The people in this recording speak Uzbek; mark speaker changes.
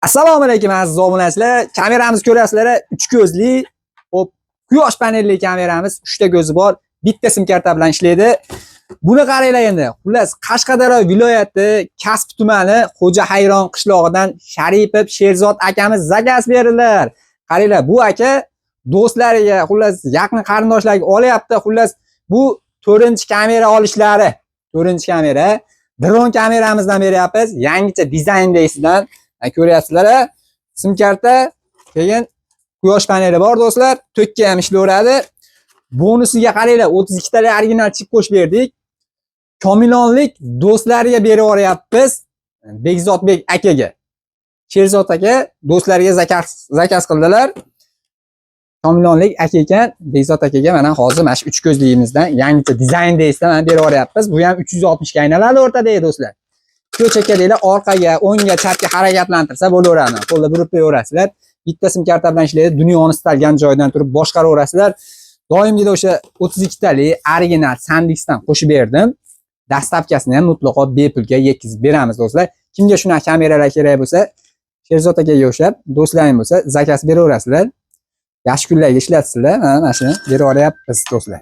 Speaker 1: Assalomu alaykum aziz obunachilar. Kameramizni ko'rasizlar, 3 ko'zli, hop, quyosh panelli kameramiz, 3 ta ko'zi bor, bitta sim karta bilan ishlaydi. Buni qaranglar endi. Xullas, Qashqadaryo viloyati Kasb tumani Xo'jahayron qishlog'idan Sharipov Sherzod akamiz zakaz berdilar. Qaranglar, bu aka do'stlariga, xullas, yaqin qarindoshlarga olyapti. Xullas, bu 4-kamera olishlari. 4-kamera. Dron kameramizdan beryapmiz. Yangicha dizayndaysidan. Ko'ryapsizlar, sim karta, keyin quyosh paneli bor do'stlar, tokka ham ishlayveradi. Bonusiga qaranglar, 32 talik original chip qo'shib berdik. Komilonlik do'stlariga berib yuboryapmiz. Bekzodbek akaga. Sherzod aka do'stlariga zakaz qildilar. Komilonlik aka ekan, Bekzod akaga mana hozir mana shu 3 ko'zligimizdan yangicha dizayndaysidan berib yuboryapmiz. Bu ham 360 ga aylанadi o'rtadagi do'stlar. Ko'chakkaliklar orqaga, o'ngga, chapga harakatlantirsa bo'laveradi. Qo'lda burib qo'yaverasizlar. Bitta sim karta bilan ishlaydi. Dunyoni istalgan joydan turib boshqaraverasizlar. Doimgidek o'sha 32 talik original SanDiskdan qo'shib berdim. Dastavkasini ham mutlaqo bepulga yetkazib beramiz do'stlar. Kimga shunaqa kameralar kerak bo'lsa, Sherzod akaga o'xshab do'stlaring bo'lsa, zakaz beraverasizlar. Yaxshi kunlarga ishlatsizlar. Mana shuni berib yuboryapmiz do'stlar.